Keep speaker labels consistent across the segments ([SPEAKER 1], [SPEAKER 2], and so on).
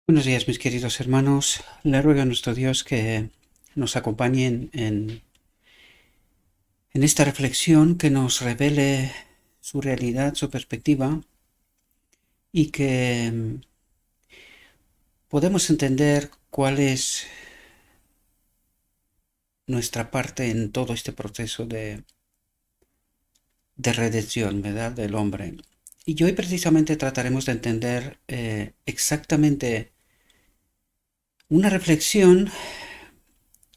[SPEAKER 1] Buenos días, mis queridos hermanos. Le ruego a nuestro Dios que nos acompañe en esta reflexión, que nos revele su realidad, su perspectiva y que podemos entender cuál es nuestra parte en todo este proceso de redención, ¿verdad?, del hombre. Y hoy precisamente trataremos de entender exactamente una reflexión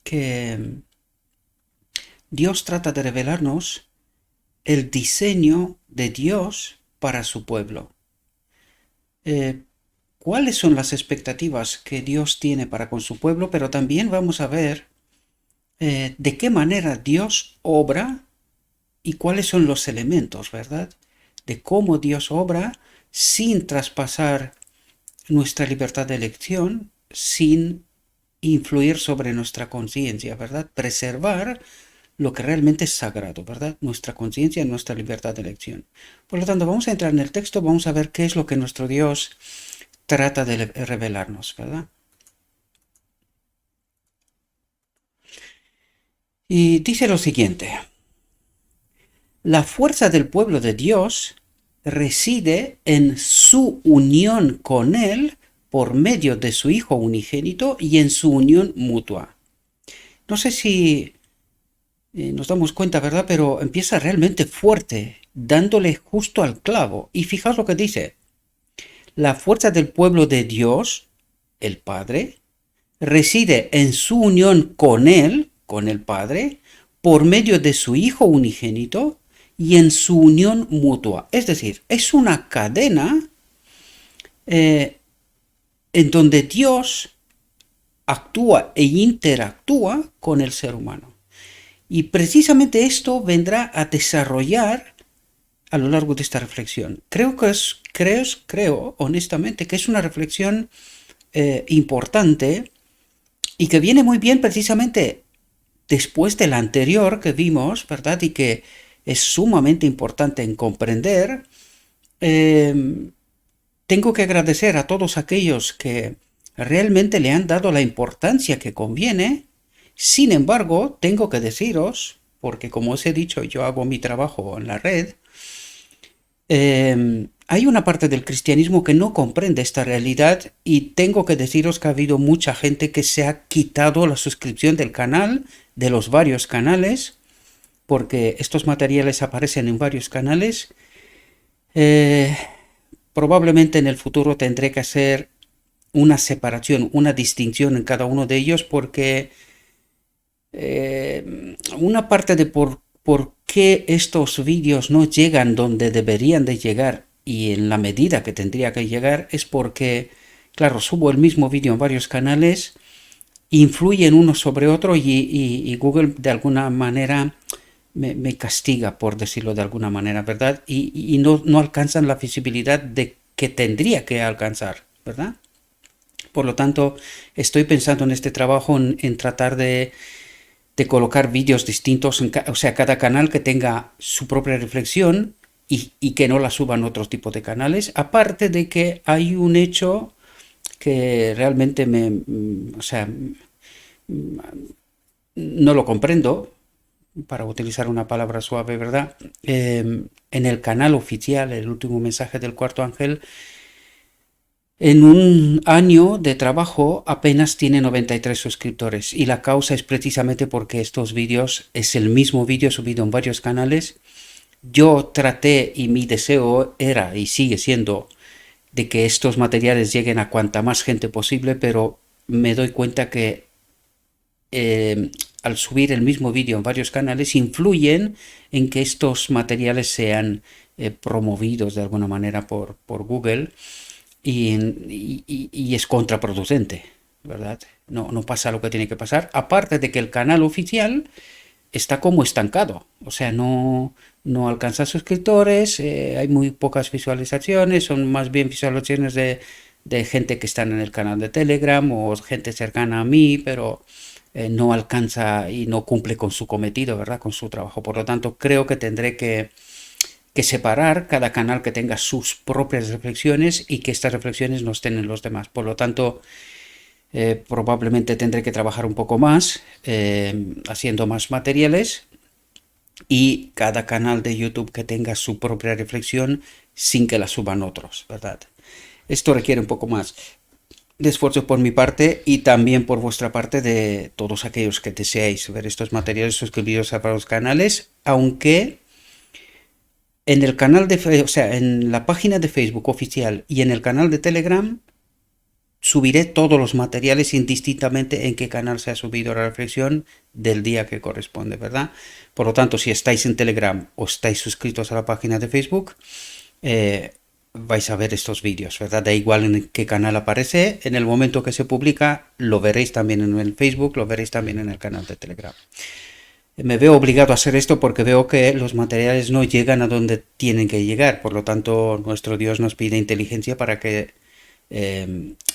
[SPEAKER 1] que Dios trata de revelarnos el diseño de Dios para su pueblo. Eh, ¿Cuáles son las expectativas que Dios tiene para con su pueblo? Pero también vamos a ver de qué manera Dios obra y cuáles son los elementos, ¿verdad? De cómo Dios obra sin traspasar nuestra libertad de elección, sin influir sobre nuestra conciencia, ¿verdad? Preservar lo que realmente es sagrado, ¿verdad? Nuestra conciencia y nuestra libertad de elección. Por lo tanto, vamos a entrar en el texto, vamos a ver qué es lo que nuestro Dios trata de revelarnos, ¿verdad? Y dice lo siguiente: la fuerza del pueblo de Dios reside en su unión con Él por medio de su Hijo unigénito y en su unión mutua. No sé si nos damos cuenta, ¿verdad? Pero empieza realmente fuerte, dándole justo al clavo. Y fijaos lo que dice: la fuerza del pueblo de Dios, el Padre, reside en su unión con Él, con el Padre, por medio de su Hijo unigénito y en su unión mutua. Es decir, es una cadena eh, en donde Dios actúa e interactúa con el ser humano. Y precisamente esto vendrá a desarrollar a lo largo de esta reflexión. Creo honestamente que es una reflexión importante y que viene muy bien precisamente después de la anterior que vimos, ¿verdad? Y que es sumamente importante en comprender. Tengo que agradecer a todos aquellos que realmente le han dado la importancia que conviene. Sin embargo, tengo que deciros, porque como os he dicho, yo hago mi trabajo en la red, hay una parte del cristianismo que no comprende esta realidad y tengo que deciros que ha habido mucha gente que se ha quitado la suscripción del canal, de los varios canales, porque estos materiales aparecen en varios canales. Eh, Probablemente en el futuro tendré que hacer una separación, una distinción en cada uno de ellos, porque una parte de por qué estos vídeos no llegan donde deberían de llegar y en la medida que tendría que llegar es porque, claro, subo el mismo vídeo en varios canales, influyen uno sobre otro y Google de alguna manera me castiga, por decirlo de alguna manera, ¿verdad? Y no alcanzan la visibilidad de que tendría que alcanzar, ¿verdad? Por lo tanto, estoy pensando en este trabajo en tratar de colocar vídeos distintos, o sea, cada canal que tenga su propia reflexión y que no la suban otro tipo de canales, aparte de que hay un hecho que realmente o sea, no lo comprendo, para utilizar una palabra suave, ¿verdad? En el canal oficial, el último mensaje del cuarto ángel, en un año de trabajo apenas tiene 93 suscriptores y la causa es precisamente porque estos vídeos es el mismo vídeo subido en varios canales. Yo traté y mi deseo era y sigue siendo de que estos materiales lleguen a cuanta más gente posible, pero me doy cuenta que al subir el mismo vídeo en varios canales influyen en que estos materiales sean promovidos de alguna manera por Google y es contraproducente, ¿verdad? No pasa lo que tiene que pasar, aparte de que el canal oficial está como estancado, o sea, no alcanza suscriptores, hay muy pocas visualizaciones, son más bien visualizaciones de gente que están en el canal de Telegram o gente cercana a mí, pero no alcanza y no cumple con su cometido, ¿verdad? Con su trabajo. Por lo tanto, creo que tendré que que separar cada canal que tenga sus propias reflexiones y que estas reflexiones no estén en los demás. Por lo tanto, probablemente tendré que trabajar un poco más haciendo más materiales y cada canal de YouTube que tenga su propia reflexión sin que la suban otros, ¿verdad? Esto requiere un poco más de esfuerzo por mi parte y también por vuestra parte de todos aquellos que deseáis ver estos materiales, suscribiros a los canales, aunque en el canal o sea, en la página de Facebook oficial y en el canal de Telegram subiré todos los materiales indistintamente en qué canal se ha subido la reflexión del día que corresponde, ¿verdad? Por lo tanto, si estáis en Telegram o estáis suscritos a la página de Facebook, vais a ver estos vídeos, ¿verdad? Da igual en qué canal aparece, en el momento que se publica, lo veréis también en el Facebook, lo veréis también en el canal de Telegram. Me veo obligado a hacer esto porque veo que los materiales no llegan a donde tienen que llegar, por lo tanto, nuestro Dios nos pide inteligencia para que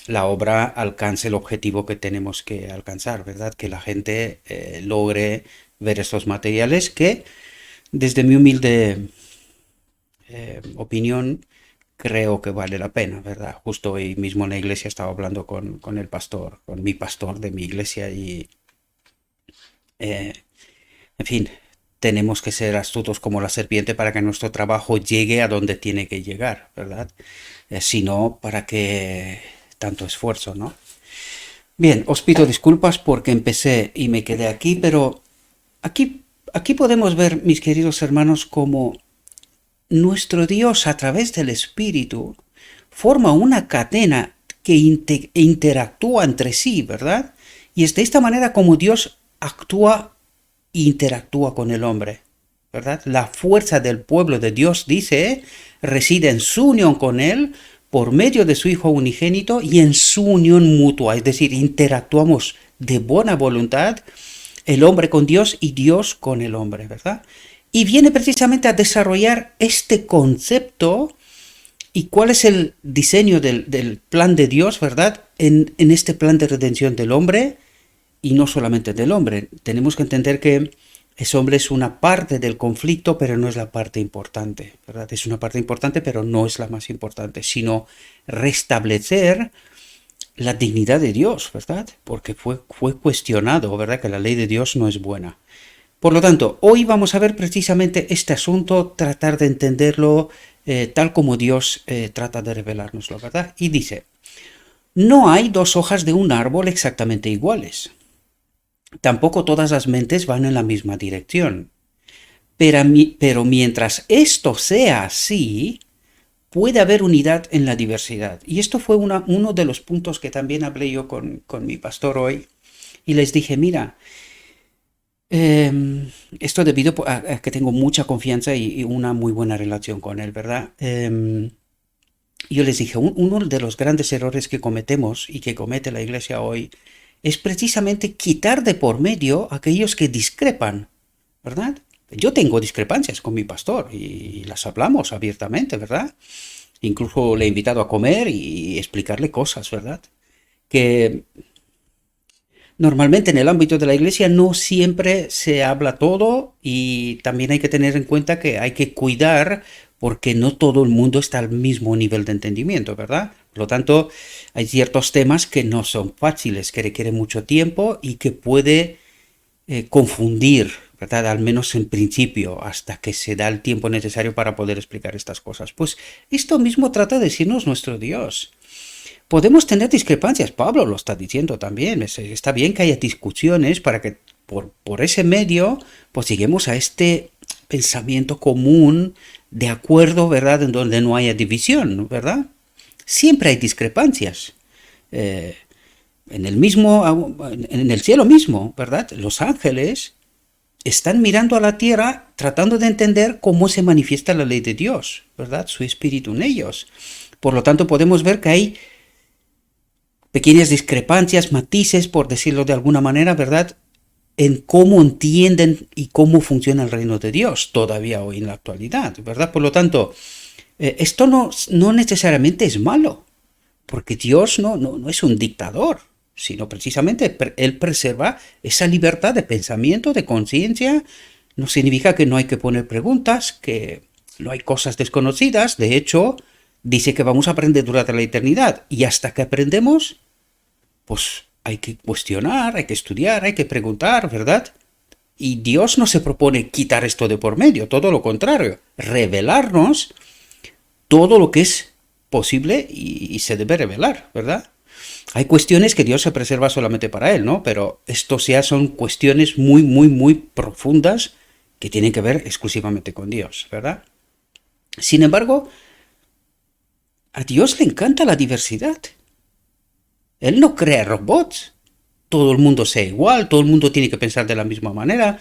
[SPEAKER 1] la obra alcance el objetivo que tenemos que alcanzar, ¿verdad? Que la gente logre ver estos materiales que, desde mi humilde opinión, creo que vale la pena, ¿verdad? Justo hoy mismo en la iglesia estaba hablando con el pastor, con mi pastor de mi iglesia y, en fin, tenemos que ser astutos como la serpiente para que nuestro trabajo llegue a donde tiene que llegar, ¿verdad? Si no, ¿para qué tanto esfuerzo, no? Bien, os pido disculpas porque empecé y me quedé aquí, pero aquí podemos ver, mis queridos hermanos, cómo nuestro Dios, a través del Espíritu, forma una cadena que interactúa entre sí, ¿verdad? Y es de esta manera como Dios actúa e interactúa con el hombre, ¿verdad? La fuerza del pueblo de Dios, dice, reside en su unión con Él por medio de su Hijo unigénito y en su unión mutua, es decir, interactuamos de buena voluntad el hombre con Dios y Dios con el hombre, ¿verdad? Y viene precisamente a desarrollar este concepto y cuál es el diseño del plan de Dios, ¿verdad? En este plan de redención del hombre y no solamente del hombre. Tenemos que entender que ese hombre es una parte del conflicto, pero no es la parte importante, ¿verdad? Es una parte importante, pero no es la más importante, sino restablecer la dignidad de Dios, ¿verdad? Porque fue cuestionado, ¿verdad? Que la ley de Dios no es buena. Por lo tanto, hoy vamos a ver precisamente este asunto, tratar de entenderlo tal como Dios trata de revelárnoslo, ¿verdad? Y dice, no hay dos hojas de un árbol exactamente iguales. Tampoco todas las mentes van en la misma dirección. Pero mientras esto sea así, puede haber unidad en la diversidad. Y esto fue uno de los puntos que también hablé yo con mi pastor hoy. Y les dije, mira, esto debido a que tengo mucha confianza y una muy buena relación con él, ¿verdad? Yo les dije, uno de los grandes errores que cometemos y que comete la iglesia hoy es precisamente quitar de por medio a aquellos que discrepan, ¿verdad? Yo tengo discrepancias con mi pastor y las hablamos abiertamente, ¿verdad? Incluso le he invitado a comer y explicarle cosas, ¿verdad? Que normalmente en el ámbito de la iglesia no siempre se habla todo y también hay que tener en cuenta que hay que cuidar porque no todo el mundo está al mismo nivel de entendimiento, ¿verdad? Por lo tanto, hay ciertos temas que no son fáciles, que requieren mucho tiempo y que puede confundir, ¿verdad? Al menos en principio, hasta que se da el tiempo necesario para poder explicar estas cosas. Pues esto mismo trata de decirnos nuestro Dios. Podemos tener discrepancias, Pablo lo está diciendo también, está bien que haya discusiones para que por ese medio pues lleguemos a este pensamiento común, de acuerdo, ¿verdad? En donde no haya división, ¿verdad? Siempre hay discrepancias. En el cielo mismo, ¿verdad? Los ángeles están mirando a la tierra tratando de entender cómo se manifiesta la ley de Dios, ¿verdad? Su espíritu en ellos. Por lo tanto, podemos ver que hay pequeñas discrepancias, matices, por decirlo de alguna manera, ¿verdad? En cómo entienden y cómo funciona el reino de Dios todavía hoy en la actualidad, ¿verdad? Por lo tanto, esto no necesariamente es malo, porque Dios no es un dictador, sino precisamente Él preserva esa libertad de pensamiento, de conciencia. No significa que no hay que poner preguntas, que No hay cosas desconocidas, de hecho, dice que vamos a aprender durante la eternidad. Y hasta que aprendemos, pues hay que cuestionar, hay que estudiar, hay que preguntar, ¿verdad? Y Dios no se propone quitar esto de por medio, todo lo contrario, revelarnos todo lo que es posible y se debe revelar, ¿verdad? Hay cuestiones que Dios se preserva solamente para Él, ¿no? Pero esto ya son cuestiones muy, muy, muy profundas que tienen que ver exclusivamente con Dios, ¿verdad? Sin embargo, a Dios le encanta la diversidad. Él no crea robots. Todo el mundo sea igual, todo el mundo tiene que pensar de la misma manera.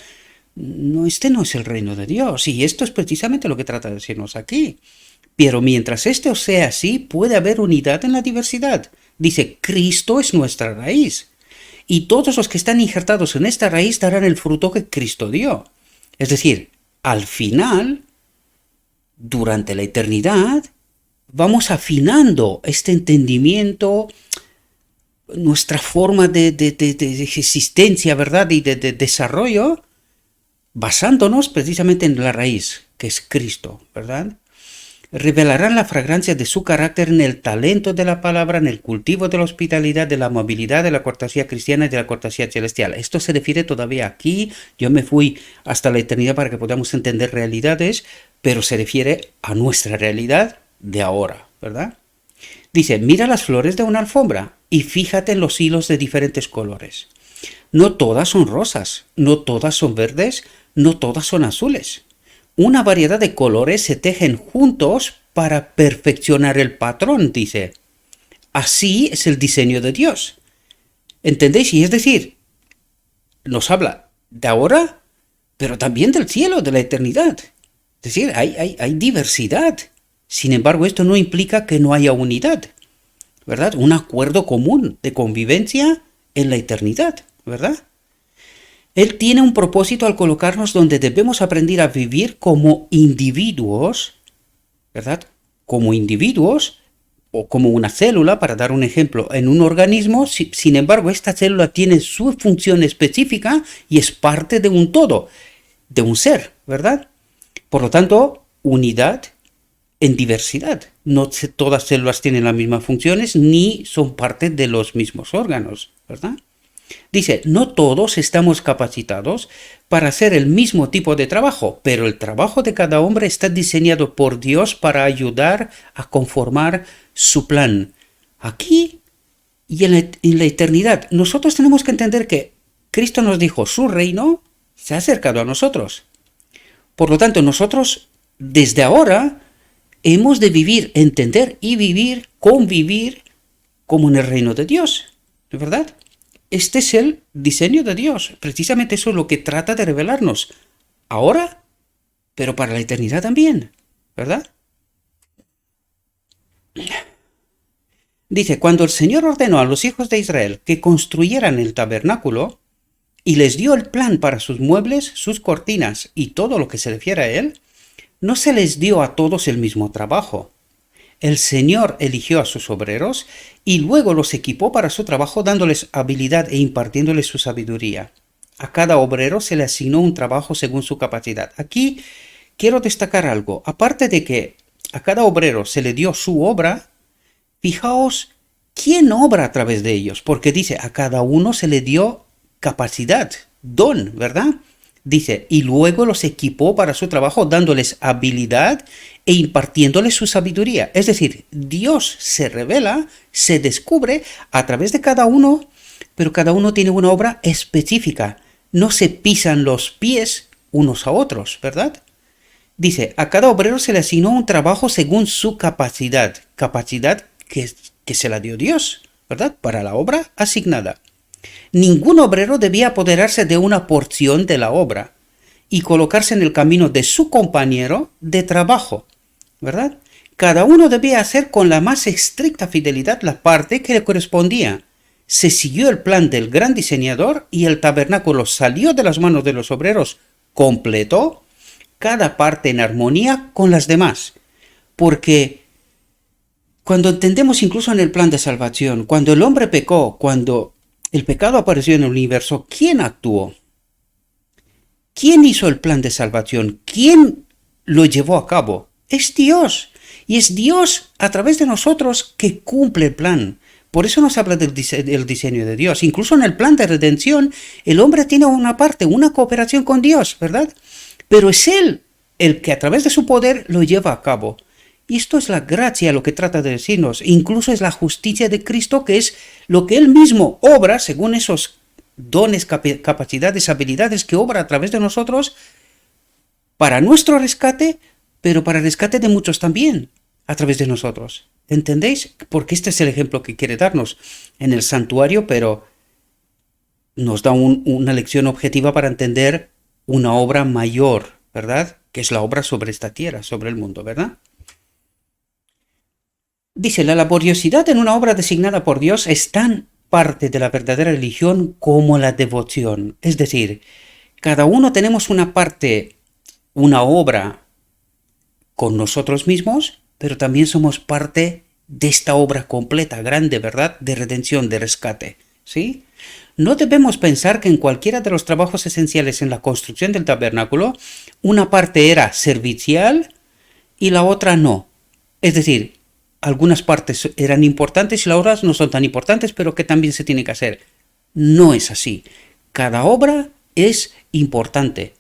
[SPEAKER 1] No, este no es el reino de Dios. Y esto es precisamente lo que trata de decirnos aquí. Pero mientras esto sea así, puede haber unidad en la diversidad. Dice, Cristo es nuestra raíz. Y todos los que están injertados en esta raíz darán el fruto que Cristo dio. Es decir, al final, durante la eternidad, vamos afinando este entendimiento, nuestra forma de existencia, ¿verdad? Y de desarrollo, basándonos precisamente en la raíz, que es Cristo, ¿verdad? Revelarán la fragancia de su carácter en el talento de la palabra, en el cultivo de la hospitalidad, de la amabilidad, de la cortesía cristiana y de la cortesía celestial. Esto se refiere todavía aquí. Yo me fui hasta la eternidad para que podamos entender realidades, pero se refiere a nuestra realidad de ahora, ¿verdad? Dice, mira las flores de una alfombra y fíjate en los hilos de diferentes colores. No todas son rosas, no todas son verdes, no todas son azules. Una variedad de colores se tejen juntos para perfeccionar el patrón, dice. Así es el diseño de Dios. ¿Entendéis? Y es decir, nos habla de ahora, pero también del cielo, de la eternidad. Es decir, hay diversidad. Sin embargo, esto no implica que no haya unidad, ¿verdad? Un acuerdo común de convivencia en la eternidad, ¿verdad? Él tiene un propósito al colocarnos donde debemos aprender a vivir como individuos, ¿verdad? Como individuos o como una célula, para dar un ejemplo, en un organismo. Sin embargo, esta célula tiene su función específica y es parte de un todo, de un ser, ¿verdad? Por lo tanto, unidad en diversidad. No todas las células tienen las mismas funciones ni son parte de los mismos órganos, ¿verdad? Dice, no todos estamos capacitados para hacer el mismo tipo de trabajo, pero el trabajo de cada hombre está diseñado por Dios para ayudar a conformar su plan, aquí y en la eternidad. Nosotros tenemos que entender que Cristo nos dijo, su reino se ha acercado a nosotros. Por lo tanto, nosotros desde ahora hemos de vivir, entender y vivir, convivir como en el reino de Dios, ¿de verdad? Este es el diseño de Dios. Precisamente eso es lo que trata de revelarnos. Ahora, pero para la eternidad también, ¿verdad? Dice, cuando el Señor ordenó a los hijos de Israel que construyeran el tabernáculo y les dio el plan para sus muebles, sus cortinas y todo lo que se refiere a él, no se les dio a todos el mismo trabajo. El Señor eligió a sus obreros y luego los equipó para su trabajo dándoles habilidad e impartiéndoles su sabiduría. A cada obrero se le asignó un trabajo según su capacidad. Aquí quiero destacar algo. Aparte de que a cada obrero se le dio su obra, fijaos quién obra a través de ellos, porque dice, a cada uno se le dio capacidad, don, ¿verdad? Dice, y luego los equipó para su trabajo dándoles habilidad e impartiéndoles su sabiduría. Es decir, Dios se revela, se descubre a través de cada uno, pero cada uno tiene una obra específica. No se pisan los pies unos a otros, ¿verdad? Dice, a cada obrero se le asignó un trabajo según su capacidad que se la dio Dios, ¿verdad? Para la obra asignada. Ningún obrero debía apoderarse de una porción de la obra y colocarse en el camino de su compañero de trabajo, ¿verdad? Cada uno debía hacer con la más estricta fidelidad la parte que le correspondía. Se siguió el plan del gran diseñador y el tabernáculo salió de las manos de los obreros completo, cada parte en armonía con las demás. Porque cuando entendemos incluso en el plan de salvación, cuando el hombre pecó, cuando el pecado apareció en el universo, ¿quién actuó? ¿Quién hizo el plan de salvación? ¿Quién lo llevó a cabo? Es Dios. Y es Dios a través de nosotros que cumple el plan. Por eso nos habla del diseño de Dios. Incluso en el plan de redención, el hombre tiene una parte, una cooperación con Dios, ¿verdad? Pero es Él el que a través de su poder lo lleva a cabo. Y esto es la gracia, lo que trata de decirnos. Incluso es la justicia de Cristo, que es lo que Él mismo obra, según esos dones, capacidades, habilidades que obra a través de nosotros, para nuestro rescate, pero para el rescate de muchos también, a través de nosotros. ¿Entendéis? Porque este es el ejemplo que quiere darnos en el santuario, pero nos da una lección objetiva para entender una obra mayor, ¿verdad? Que es la obra sobre esta tierra, sobre el mundo, ¿verdad? Dice, la laboriosidad en una obra designada por Dios es tan parte de la verdadera religión como la devoción. Es decir, cada uno tenemos una parte, una obra con nosotros mismos, pero también somos parte de esta obra completa, grande, ¿verdad? De redención, de rescate, ¿sí? No debemos pensar que en cualquiera de los trabajos esenciales en la construcción del tabernáculo, una parte era servicial y la otra no. Es decir, algunas partes eran importantes y las otras no son tan importantes, pero que también se tiene que hacer. No es así. Cada obra es importante.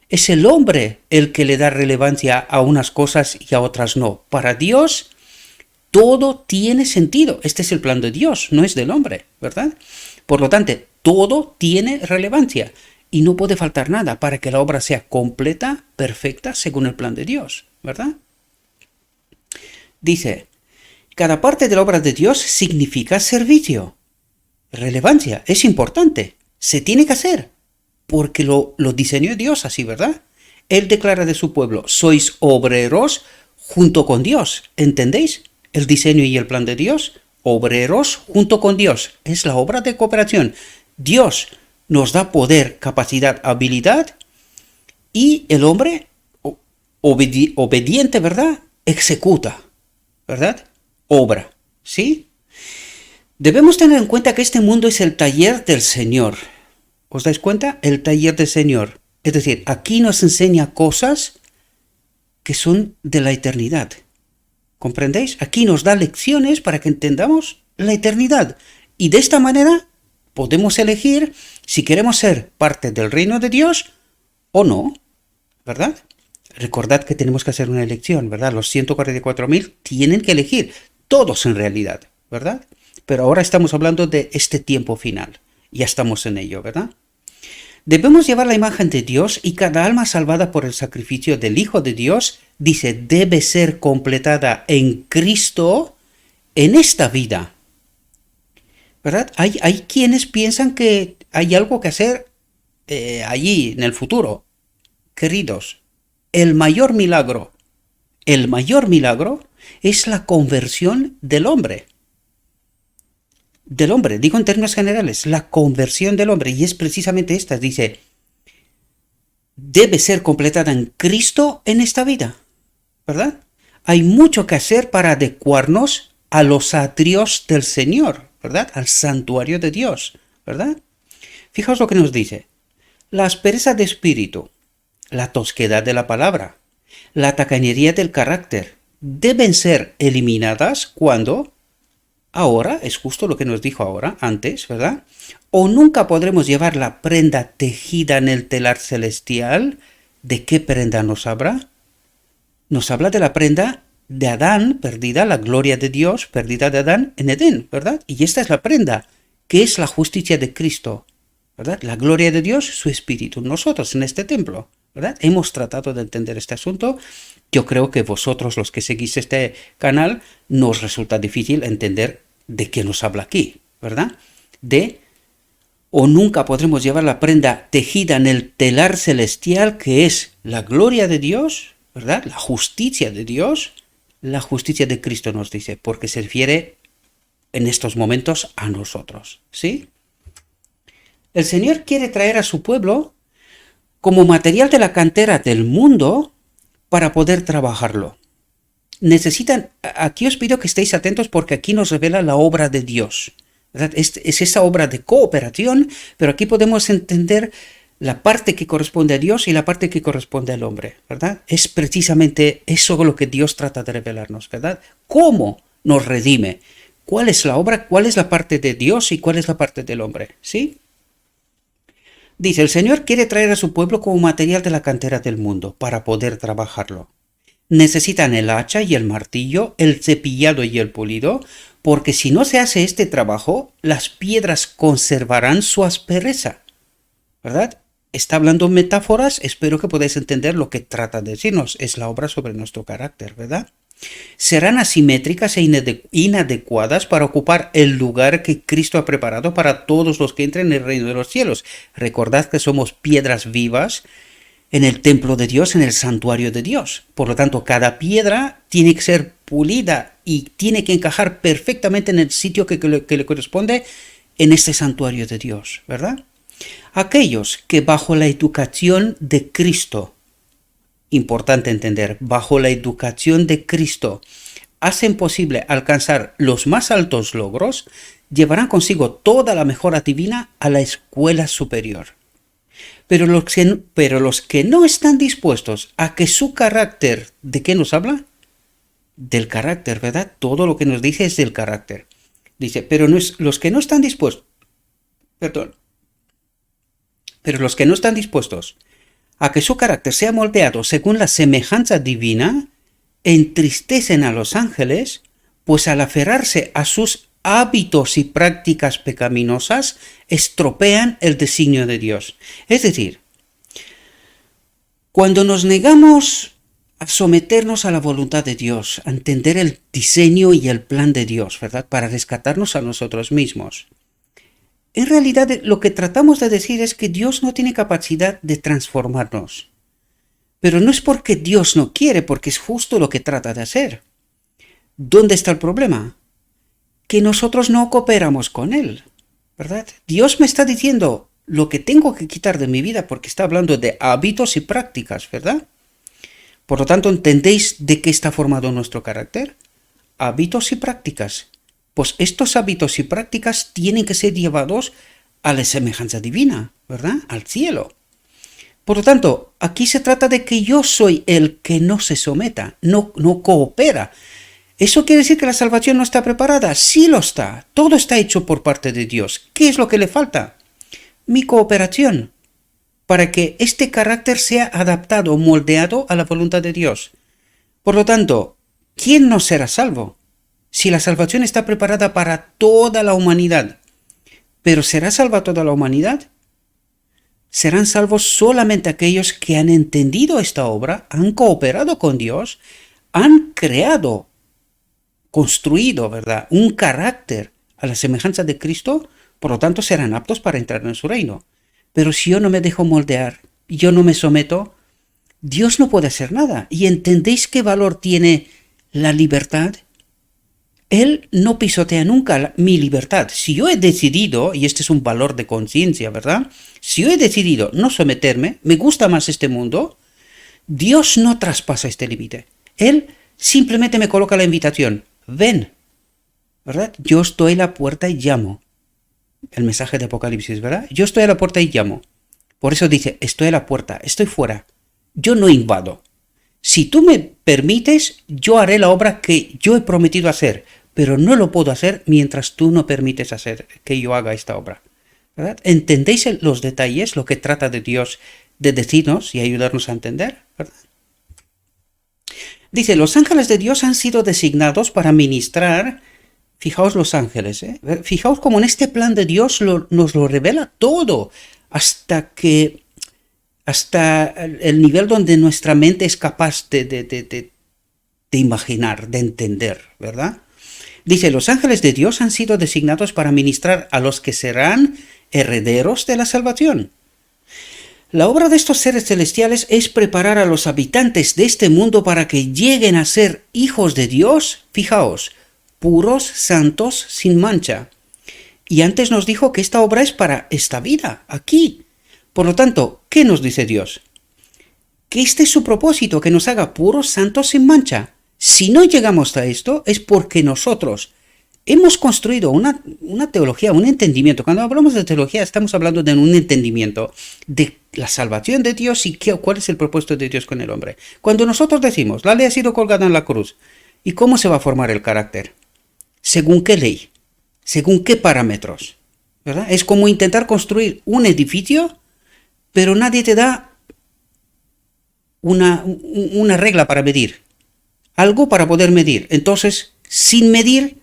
[SPEAKER 1] Es el hombre el que le da relevancia a unas cosas y a otras no. Para Dios, todo tiene sentido. Este es el plan de Dios, no es del hombre, ¿verdad? Por lo tanto, todo tiene relevancia y no puede faltar nada para que la obra sea completa, perfecta, según el plan de Dios, ¿verdad? Dice, cada parte de la obra de Dios significa servicio, relevancia, es importante, se tiene que hacer, porque lo diseñó Dios así, ¿verdad? Él declara de su pueblo, sois obreros junto con Dios, ¿entendéis? El diseño y el plan de Dios, obreros junto con Dios, es la obra de cooperación. Dios nos da poder, capacidad, habilidad, y el hombre, obediente, ¿verdad? Ejecuta, ¿verdad? Obra, ¿sí? Debemos tener en cuenta que este mundo es el taller del Señor. ¿Os dais cuenta? El taller del Señor. Es decir, aquí nos enseña cosas que son de la eternidad. ¿Comprendéis? Aquí nos da lecciones para que entendamos la eternidad. Y de esta manera podemos elegir si queremos ser parte del reino de Dios o no, ¿verdad? Recordad que tenemos que hacer una elección, ¿verdad? Los 144.000 tienen que elegir, todos en realidad, ¿verdad? Pero ahora estamos hablando de este tiempo final. Ya estamos en ello, ¿verdad? Debemos llevar la imagen de Dios y cada alma salvada por el sacrificio del Hijo de Dios, dice, debe ser completada en Cristo en esta vida. ¿Verdad? Hay quienes piensan que hay algo que hacer allí, en el futuro. Queridos, el mayor milagro es la conversión del hombre. Digo en términos generales, la conversión del hombre, y es precisamente esta, dice, debe ser completada en Cristo en esta vida, ¿verdad? Hay mucho que hacer para adecuarnos a los atrios del Señor, ¿verdad? Al santuario de Dios, ¿verdad? Fijaos lo que nos dice, la aspereza de espíritu, la tosquedad de la palabra, la tacañería del carácter, deben ser eliminadas cuando... Ahora, es justo lo que nos dijo ahora, antes, ¿verdad? O nunca podremos llevar la prenda tejida en el telar celestial. ¿De qué prenda nos habla? Nos habla de la prenda de Adán, perdida, la gloria de Dios, perdida de Adán en Edén, ¿verdad? Y esta es la prenda, que es la justicia de Cristo, ¿verdad? La gloria de Dios, su espíritu, nosotros en este templo, ¿verdad? Hemos tratado de entender este asunto. Yo creo que vosotros, los que seguís este canal, nos resulta difícil entender de qué nos habla aquí, ¿verdad? O nunca podremos llevar la prenda tejida en el telar celestial, que es la gloria de Dios, ¿verdad? La justicia de Dios, la justicia de Cristo nos dice, porque se refiere en estos momentos a nosotros, ¿sí? El Señor quiere traer a su pueblo como material de la cantera del mundo para poder trabajarlo. Aquí os pido que estéis atentos porque aquí nos revela la obra de Dios, ¿verdad? Es esa obra de cooperación, pero aquí podemos entender la parte que corresponde a Dios y la parte que corresponde al hombre, ¿verdad? Es precisamente eso lo que Dios trata de revelarnos, ¿verdad? ¿Cómo nos redime? ¿Cuál es la obra? ¿Cuál es la parte de Dios y cuál es la parte del hombre? ¿Sí? Dice, el Señor quiere traer a su pueblo como material de la cantera del mundo para poder trabajarlo. Necesitan el hacha y el martillo, el cepillado y el pulido, porque si no se hace este trabajo, las piedras conservarán su aspereza, ¿verdad? Está hablando metáforas, espero que podáis entender lo que trata de decirnos. Es la obra sobre nuestro carácter, ¿verdad? Serán asimétricas e inadecuadas para ocupar el lugar que Cristo ha preparado para todos los que entren en el reino de los cielos. Recordad que somos piedras vivas en el templo de Dios, en el santuario de Dios. Por lo tanto, cada piedra tiene que ser pulida y tiene que encajar perfectamente en el sitio que le corresponde en este santuario de Dios, ¿verdad? Aquellos que bajo la educación de Cristo, importante entender, bajo la educación de Cristo, hacen posible alcanzar los más altos logros, llevarán consigo toda la mejora divina a la escuela superior. Pero los que no están dispuestos a que su carácter, ¿de qué nos habla? Del carácter, ¿verdad? Todo lo que nos dice es del carácter. Dice, pero los que no están dispuestos, pero los que no están dispuestos a que su carácter sea moldeado según la semejanza divina, entristecen a los ángeles, pues al aferrarse a sus hábitos y prácticas pecaminosas, estropean el designio de Dios. Es decir, cuando nos negamos a someternos a la voluntad de Dios, a entender el diseño y el plan de Dios, ¿verdad? Para rescatarnos a nosotros mismos. En realidad lo que tratamos de decir es que Dios no tiene capacidad de transformarnos. Pero no es porque Dios no quiere, porque es justo lo que trata de hacer. ¿Dónde está el problema? Que nosotros no cooperamos con Él, ¿verdad? Dios me está diciendo lo que tengo que quitar de mi vida porque está hablando de hábitos y prácticas, ¿verdad? Por lo tanto, ¿entendéis de qué está formado nuestro carácter? Hábitos y prácticas. Pues estos hábitos y prácticas tienen que ser llevados a la semejanza divina, ¿verdad? Al cielo. Por lo tanto, aquí se trata de que yo soy el que no se someta, no coopera. ¿Eso quiere decir que la salvación no está preparada? Sí lo está. Todo está hecho por parte de Dios. ¿Qué es lo que le falta? Mi cooperación, para que este carácter sea adaptado, moldeado a la voluntad de Dios. Por lo tanto, ¿quién no será salvo? Si la salvación está preparada para toda la humanidad, ¿pero será salva toda la humanidad? Serán salvos solamente aquellos que han entendido esta obra, han cooperado con Dios, han creado, construido, ¿verdad?, un carácter a la semejanza de Cristo, por lo tanto serán aptos para entrar en su reino. Pero si yo no me dejo moldear, yo no me someto, Dios no puede hacer nada. ¿Y entendéis qué valor tiene la libertad? Él no pisotea nunca mi libertad. Si yo he decidido, y este es un valor de conciencia, ¿verdad? Si yo he decidido no someterme, me gusta más este mundo, Dios no traspasa este límite. Él simplemente me coloca la invitación. Ven, ¿verdad? Yo estoy a la puerta y llamo. El mensaje de Apocalipsis, ¿verdad? Yo estoy a la puerta y llamo. Por eso dice, estoy a la puerta, estoy fuera. Yo no invado. Si tú me permites, yo haré la obra que yo he prometido hacer, pero no lo puedo hacer mientras tú no permites hacer que yo haga esta obra, ¿verdad? ¿Entendéis los detalles, lo que trata de Dios de decirnos y ayudarnos a entender, ¿verdad? Dice, los ángeles de Dios han sido designados para ministrar. Fijaos los ángeles, ¿eh? Fijaos cómo en este plan de Dios nos lo revela todo, hasta el nivel donde nuestra mente es capaz de imaginar, de entender, ¿verdad? Dice, los ángeles de Dios han sido designados para ministrar a los que serán herederos de la salvación. La obra de estos seres celestiales es preparar a los habitantes de este mundo para que lleguen a ser hijos de Dios, fijaos, puros, santos, sin mancha. Y antes nos dijo que esta obra es para esta vida, aquí. Por lo tanto, ¿qué nos dice Dios? Que este es su propósito, que nos haga puros, santos, sin mancha. Si no llegamos a esto, es porque nosotros hemos construido una teología, un entendimiento. Cuando hablamos de teología, estamos hablando de un entendimiento de la salvación de Dios y cuál es el propósito de Dios con el hombre. Cuando nosotros decimos, la ley ha sido colgada en la cruz, ¿y cómo se va a formar el carácter? ¿Según qué ley? ¿Según qué parámetros? ¿Verdad? Es como intentar construir un edificio, pero nadie te da una regla para medir, algo para poder medir. Entonces, sin medir,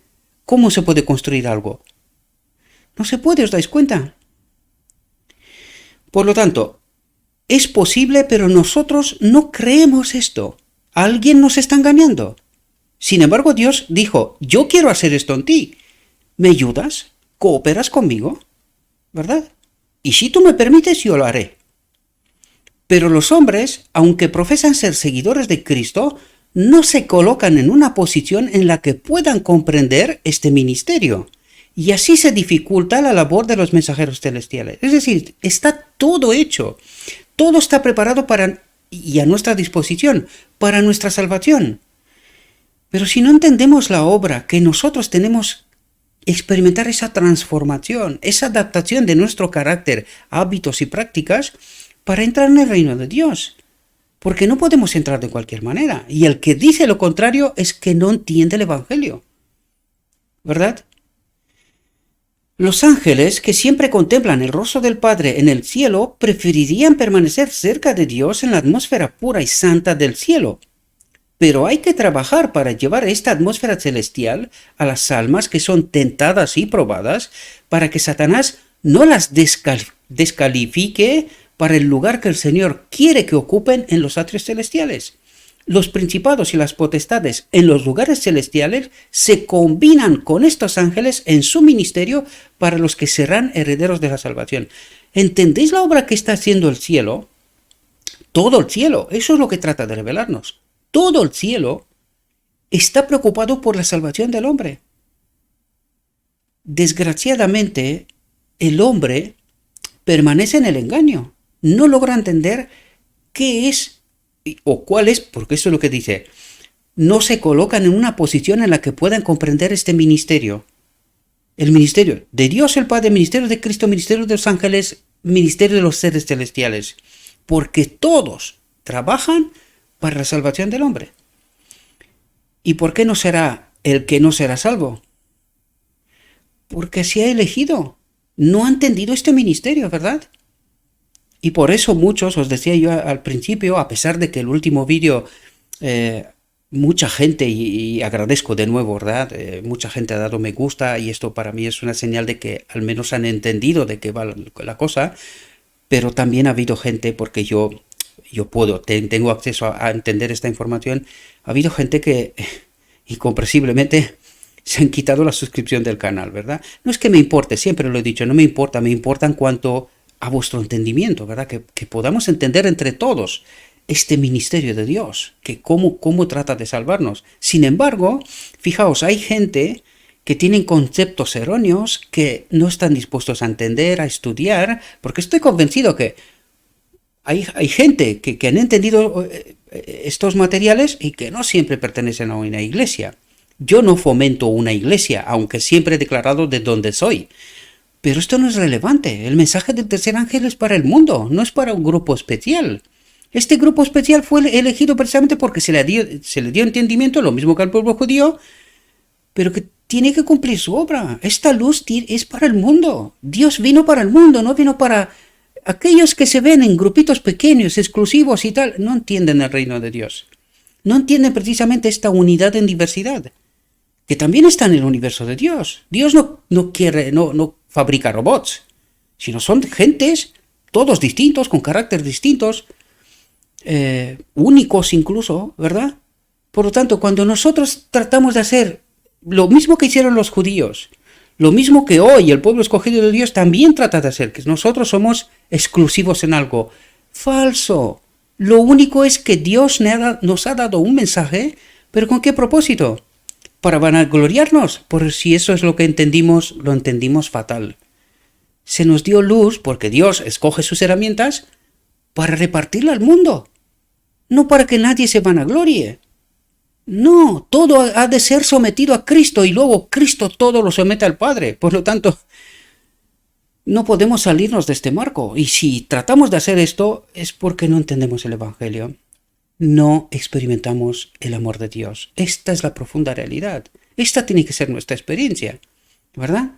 [SPEAKER 1] ¿cómo se puede construir algo? No se puede, ¿os dais cuenta? Por lo tanto, es posible, pero nosotros no creemos esto. Alguien nos está engañando. Sin embargo, Dios dijo, yo quiero hacer esto en ti. ¿Me ayudas? ¿Cooperas conmigo? ¿Verdad? Y si tú me permites, yo lo haré. Pero los hombres, aunque profesan ser seguidores de Cristo, no se colocan en una posición en la que puedan comprender este ministerio. Y así se dificulta la labor de los mensajeros celestiales. Es decir, está todo hecho. Todo está preparado y a nuestra disposición para nuestra salvación. Pero si no entendemos la obra que nosotros tenemos experimentar esa transformación, esa adaptación de nuestro carácter, hábitos y prácticas para entrar en el reino de Dios. Porque no podemos entrar de cualquier manera. Y el que dice lo contrario es que no entiende el Evangelio. ¿Verdad? Los ángeles, que siempre contemplan el rostro del Padre en el cielo, preferirían permanecer cerca de Dios en la atmósfera pura y santa del cielo. Pero hay que trabajar para llevar esta atmósfera celestial a las almas que son tentadas y probadas, para que Satanás no las descalifique para el lugar que el Señor quiere que ocupen en los atrios celestiales. Los principados y las potestades en los lugares celestiales se combinan con estos ángeles en su ministerio para los que serán herederos de la salvación. ¿Entendéis la obra que está haciendo el cielo? Todo el cielo, eso es lo que trata de revelarnos. Todo el cielo está preocupado por la salvación del hombre. Desgraciadamente, el hombre permanece en el engaño. No logra entender qué es o cuál es, porque eso es lo que dice. No se colocan en una posición en la que puedan comprender este ministerio. El ministerio de Dios el Padre, ministerio de Cristo, ministerio de los ángeles, ministerio de los seres celestiales. Porque todos trabajan para la salvación del hombre. ¿Y por qué no será el que no será salvo? Porque se ha elegido. No ha entendido este ministerio, ¿verdad? Y por eso muchos, os decía yo al principio, a pesar de que el último vídeo, mucha gente, y agradezco de nuevo, ¿verdad? Mucha gente ha dado me gusta y esto para mí es una señal de que al menos han entendido de qué va la cosa, pero también ha habido gente, porque yo tengo acceso a entender esta información, ha habido gente que incomprensiblemente se han quitado la suscripción del canal, ¿verdad? No es que me importe, siempre lo he dicho, no me importa, me importa en cuanto a vuestro entendimiento, ¿verdad? Que podamos entender entre todos este ministerio de Dios, que cómo trata de salvarnos. Sin embargo, fijaos, hay gente que tienen conceptos erróneos que no están dispuestos a entender, a estudiar, porque estoy convencido que hay gente que han entendido estos materiales y que no siempre pertenecen a una iglesia. Yo no fomento una iglesia, aunque siempre he declarado de dónde soy. Pero esto no es relevante. El mensaje del tercer ángel es para el mundo, no es para un grupo especial. Este grupo especial fue elegido precisamente porque se le dio entendimiento, lo mismo que al pueblo judío, pero que tiene que cumplir su obra. Esta luz es para el mundo. Dios vino para el mundo, no vino para aquellos que se ven en grupitos pequeños, exclusivos y tal. No entienden el reino de Dios. No entienden precisamente esta unidad en diversidad, que también está en el universo de Dios. Dios no fabrica robots, sino son gentes, todos distintos, con carácter distintos, únicos incluso, ¿verdad? Por lo tanto, cuando nosotros tratamos de hacer lo mismo que hicieron los judíos, lo mismo que hoy el pueblo escogido de Dios también trata de hacer, que nosotros somos exclusivos en algo, falso. Lo único es que Dios nos ha dado un mensaje, pero ¿con qué propósito? Para vanagloriarnos, por si eso es lo que entendimos, lo entendimos fatal. Se nos dio luz porque Dios escoge sus herramientas para repartirla al mundo, no para que nadie se vanaglorie. No, todo ha de ser sometido a Cristo y luego Cristo todo lo somete al Padre. Por lo tanto, No podemos salirnos de este marco. Y si tratamos de hacer esto es porque no entendemos el Evangelio. No experimentamos el amor de Dios. Esta es la profunda realidad. Esta tiene que ser nuestra experiencia, ¿verdad?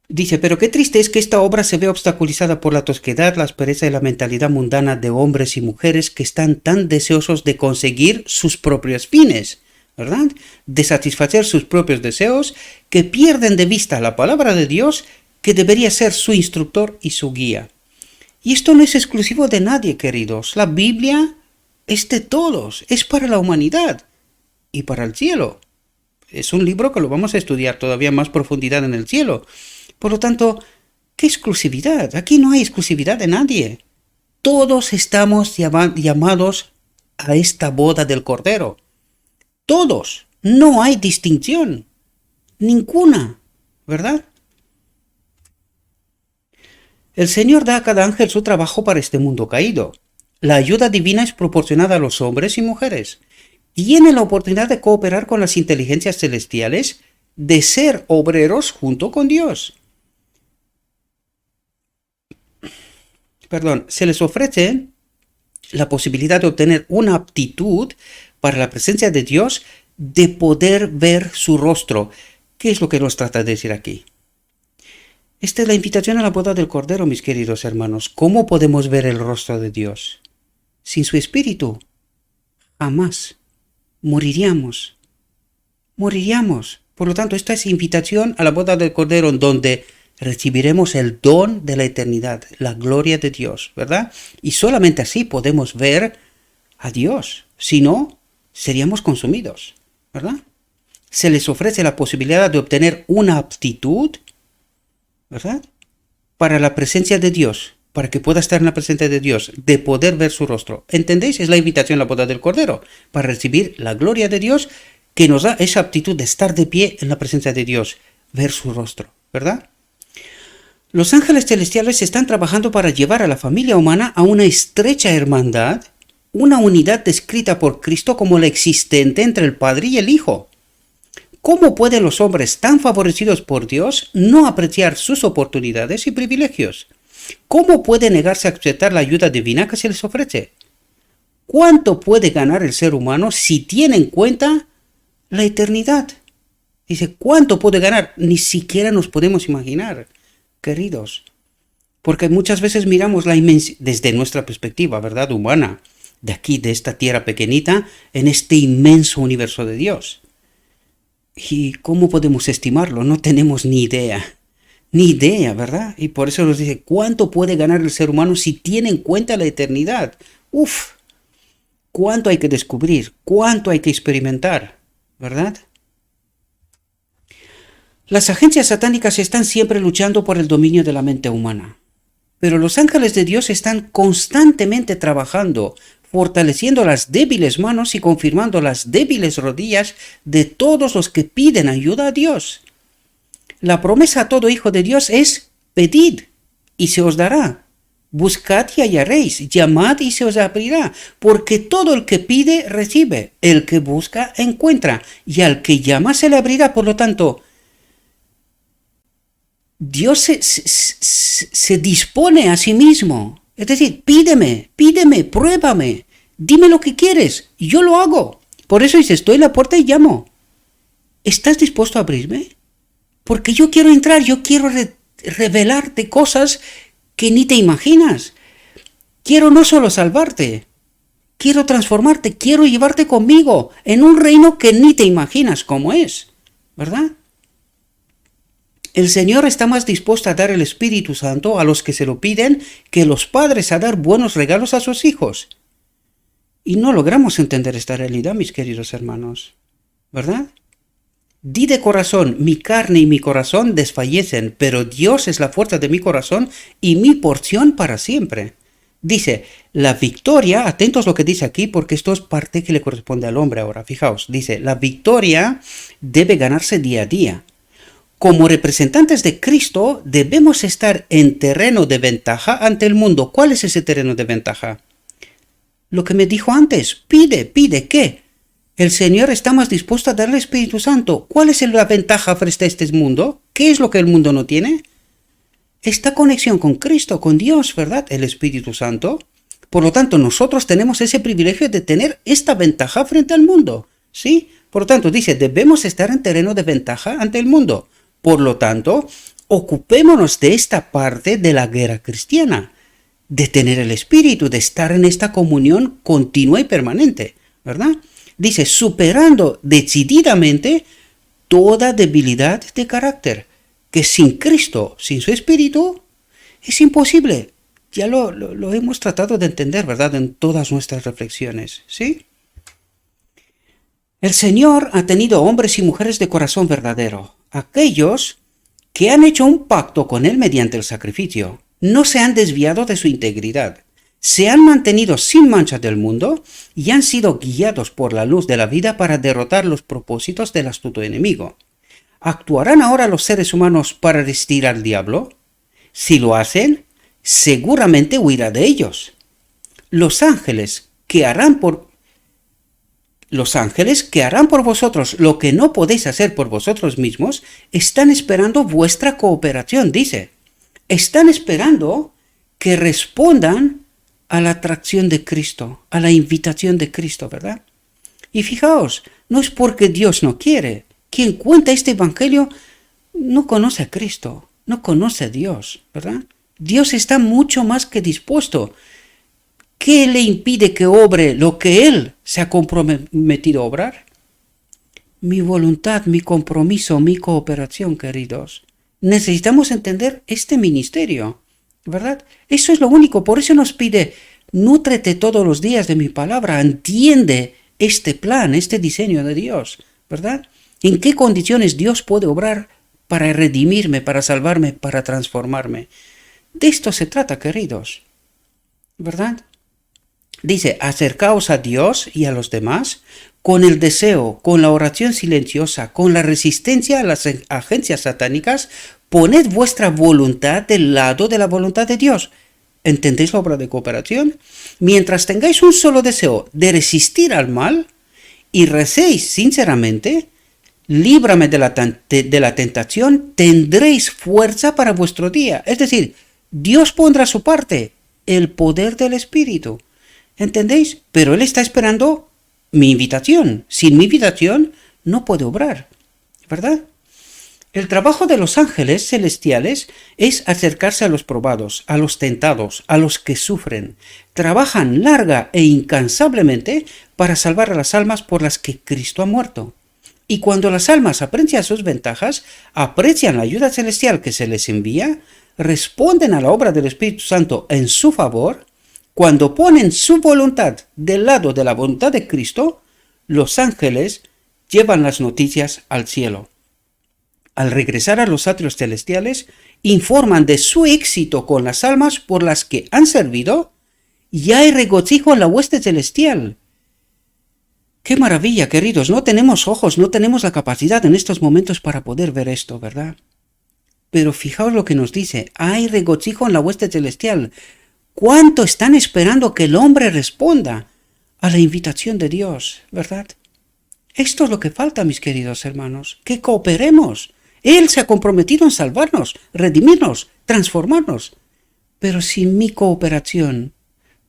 [SPEAKER 1] Dice, pero qué triste es que esta obra se ve obstaculizada por la tosquedad, la aspereza y la mentalidad mundana de hombres y mujeres que están tan deseosos de conseguir sus propios fines, ¿verdad? De satisfacer sus propios deseos, que pierden de vista la palabra de Dios, que debería ser su instructor y su guía. Y esto no es exclusivo de nadie, queridos. La Biblia es de todos, es para la humanidad y para el cielo. Es un libro que lo vamos a estudiar todavía más profundidad en el cielo. Por lo tanto, ¿qué exclusividad? Aquí no hay exclusividad de nadie. Todos estamos llamados a esta boda del Cordero. Todos. No hay distinción. Ninguna. ¿Verdad? El Señor da a cada ángel su trabajo para este mundo caído. La ayuda divina es proporcionada a los hombres y mujeres. Tienen la oportunidad de cooperar con las inteligencias celestiales, de ser obreros junto con Dios. Se les ofrece la posibilidad de obtener una aptitud para la presencia de Dios, de poder ver su rostro. ¿Qué es lo que nos trata de decir aquí? Esta es la invitación a la boda del Cordero, mis queridos hermanos. ¿Cómo podemos ver el rostro de Dios? Sin su Espíritu, jamás. Moriríamos. Por lo tanto, esta es invitación a la boda del Cordero, en donde recibiremos el don de la eternidad, la gloria de Dios, ¿verdad? Y solamente así podemos ver a Dios. Si no, seríamos consumidos, ¿verdad? Se les ofrece la posibilidad de obtener una aptitud, ¿verdad? Para la presencia de Dios, para que pueda estar en la presencia de Dios, de poder ver su rostro. ¿Entendéis? Es la invitación a la boda del Cordero, para recibir la gloria de Dios, que nos da esa aptitud de estar de pie en la presencia de Dios, ver su rostro, ¿verdad? Los ángeles celestiales están trabajando para llevar a la familia humana a una estrecha hermandad, una unidad descrita por Cristo como la existente entre el Padre y el Hijo. ¿Cómo pueden los hombres tan favorecidos por Dios no apreciar sus oportunidades y privilegios? ¿Cómo puede negarse a aceptar la ayuda divina que se les ofrece? ¿Cuánto puede ganar el ser humano si tiene en cuenta la eternidad? Dice, ¿cuánto puede ganar? Ni siquiera nos podemos imaginar, queridos. Porque muchas veces miramos la inmensidad desde nuestra perspectiva, ¿verdad? Humana, de aquí, de esta tierra pequeñita, en este inmenso universo de Dios. ¿Y cómo podemos estimarlo? No tenemos ni idea, ¿verdad? Y por eso nos dice, ¿cuánto puede ganar el ser humano si tiene en cuenta la eternidad? Uf, cuánto hay que descubrir, cuánto hay que experimentar, ¿verdad? Las agencias satánicas están siempre luchando por el dominio de la mente humana, pero los ángeles de Dios están constantemente trabajando, fortaleciendo las débiles manos y confirmando las débiles rodillas de todos los que piden ayuda a Dios. La promesa a todo hijo de Dios es: pedid y se os dará, buscad y hallaréis, llamad y se os abrirá, porque todo el que pide recibe, el que busca encuentra, y al que llama se le abrirá. Por lo tanto, Dios se dispone a sí mismo. Es decir, pídeme, pruébame, dime lo que quieres, y yo lo hago. Por eso dice, estoy en la puerta y llamo. ¿Estás dispuesto a abrirme? Porque yo quiero entrar, yo quiero revelarte cosas que ni te imaginas. Quiero no solo salvarte, quiero transformarte, quiero llevarte conmigo en un reino que ni te imaginas cómo es, ¿verdad? El Señor está más dispuesto a dar el Espíritu Santo a los que se lo piden que los padres a dar buenos regalos a sus hijos. Y no logramos entender esta realidad, mis queridos hermanos, ¿verdad? Di de corazón, mi carne y mi corazón desfallecen, pero Dios es la fuerza de mi corazón y mi porción para siempre. Dice, la victoria, atentos lo que dice aquí, porque esto es parte que le corresponde al hombre ahora, fijaos, dice, la victoria debe ganarse día a día. Como representantes de Cristo debemos estar en terreno de ventaja ante el mundo. ¿Cuál es ese terreno de ventaja? Lo que me dijo antes, pide, ¿qué? El Señor está más dispuesto a darle el Espíritu Santo. ¿Cuál es la ventaja frente a este mundo? ¿Qué es lo que el mundo no tiene? Esta conexión con Cristo, con Dios, ¿verdad? El Espíritu Santo. Por lo tanto, nosotros tenemos ese privilegio de tener esta ventaja frente al mundo, ¿sí? Por lo tanto, dice, debemos estar en terreno de ventaja ante el mundo. Por lo tanto, ocupémonos de esta parte de la guerra cristiana, de tener el Espíritu, de estar en esta comunión continua y permanente, ¿verdad? Dice, superando decididamente toda debilidad de carácter, que sin Cristo, sin su Espíritu, es imposible. Ya lo hemos tratado de entender, ¿verdad? En todas nuestras reflexiones, ¿sí? El Señor ha tenido hombres y mujeres de corazón verdadero, aquellos que han hecho un pacto con Él mediante el sacrificio, no se han desviado de su integridad, se han mantenido sin mancha del mundo y han sido guiados por la luz de la vida para derrotar los propósitos del astuto enemigo. ¿Actuarán ahora los seres humanos para resistir al diablo? Si lo hacen, seguramente huirá de ellos. Los ángeles que harán por vosotros lo que no podéis hacer por vosotros mismos, están esperando vuestra cooperación, dice. Están esperando que respondan a la atracción de Cristo, a la invitación de Cristo, ¿verdad? Y fijaos, no es porque Dios no quiere. Quien cuenta este evangelio no conoce a Cristo, no conoce a Dios, ¿verdad? Dios está mucho más que dispuesto. ¿Qué le impide que obre lo que Él se ha comprometido a obrar? Mi voluntad, mi compromiso, mi cooperación, queridos. Necesitamos entender este ministerio, ¿verdad? Eso es lo único, por eso nos pide, nútrete todos los días de mi palabra, entiende este plan, este diseño de Dios, ¿verdad? ¿En qué condiciones Dios puede obrar para redimirme, para salvarme, para transformarme? De esto se trata, queridos, ¿verdad? Dice, acercaos a Dios y a los demás con el deseo, con la oración silenciosa, con la resistencia a las agencias satánicas, poned vuestra voluntad del lado de la voluntad de Dios. ¿Entendéis la obra de cooperación? Mientras tengáis un solo deseo de resistir al mal y recéis sinceramente, líbrame de la tentación, tendréis fuerza para vuestro día. Es decir, Dios pondrá su parte, el poder del Espíritu. ¿Entendéis? Pero Él está esperando mi invitación. Sin mi invitación no puede obrar, ¿verdad? El trabajo de los ángeles celestiales es acercarse a los probados, a los tentados, a los que sufren. Trabajan larga e incansablemente para salvar a las almas por las que Cristo ha muerto. Y cuando las almas aprecian sus ventajas, aprecian la ayuda celestial que se les envía, responden a la obra del Espíritu Santo en su favor. Cuando ponen su voluntad del lado de la voluntad de Cristo, los ángeles llevan las noticias al cielo. Al regresar a los atrios celestiales, informan de su éxito con las almas por las que han servido y hay regocijo en la hueste celestial. ¡Qué maravilla, queridos! No tenemos ojos, no tenemos la capacidad en estos momentos para poder ver esto, ¿verdad? Pero fijaos lo que nos dice, hay regocijo en la hueste celestial. ¿Cuánto están esperando que el hombre responda a la invitación de Dios, verdad? Esto es lo que falta, mis queridos hermanos, que cooperemos. Él se ha comprometido en salvarnos, redimirnos, transformarnos. Pero sin mi cooperación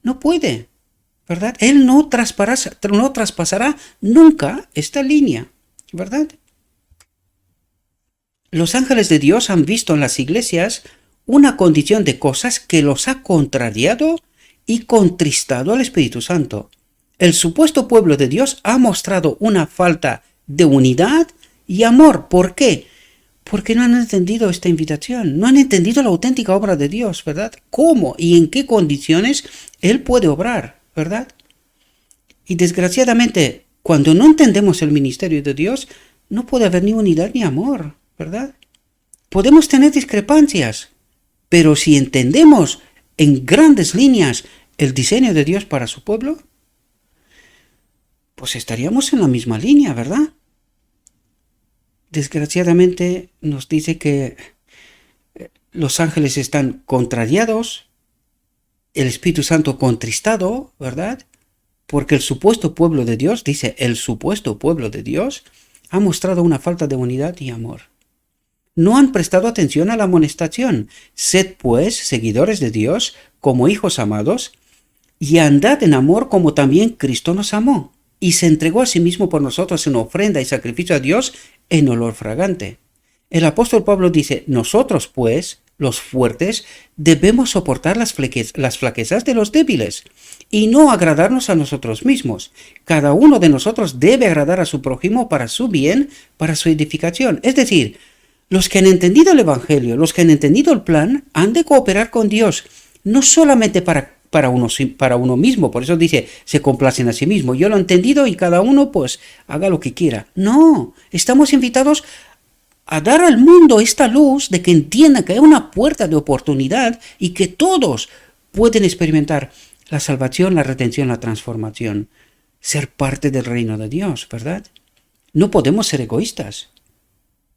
[SPEAKER 1] no puede, ¿verdad? Él no traspasará nunca esta línea, ¿verdad? Los ángeles de Dios han visto en las iglesias una condición de cosas que los ha contrariado y contristado al Espíritu Santo. El supuesto pueblo de Dios ha mostrado una falta de unidad y amor. ¿Por qué? Porque no han entendido esta invitación, no han entendido la auténtica obra de Dios, ¿verdad? ¿Cómo y en qué condiciones Él puede obrar, ¿verdad? Y desgraciadamente, cuando no entendemos el ministerio de Dios, no puede haber ni unidad ni amor, ¿verdad? Podemos tener discrepancias, pero si entendemos en grandes líneas el diseño de Dios para su pueblo, pues estaríamos en la misma línea, ¿verdad? Desgraciadamente nos dice que los ángeles están contrariados, el Espíritu Santo contristado, ¿verdad? Porque el supuesto pueblo de Dios, dice el supuesto pueblo de Dios, ha mostrado una falta de unidad y amor. no han prestado atención a la amonestación. Sed pues seguidores de Dios como hijos amados, y andad en amor como también Cristo nos amó, y se entregó a sí mismo por nosotros en ofrenda y sacrificio a Dios en olor fragante. El apóstol Pablo dice, nosotros pues, los fuertes, debemos soportar las flaquezas de los débiles, y no agradarnos a nosotros mismos. Cada uno de nosotros debe agradar a su prójimo para su bien, para su edificación. Es decir, los que han entendido el Evangelio, los que han entendido el plan, han de cooperar con Dios, no solamente para uno mismo. Por eso dice, se complacen a sí mismo. Yo lo he entendido y cada uno pues haga lo que quiera. No, estamos invitados a dar al mundo esta luz de que entienda que hay una puerta de oportunidad y que todos pueden experimentar la salvación, la redención, la transformación. Ser parte del reino de Dios, ¿verdad? No podemos ser egoístas.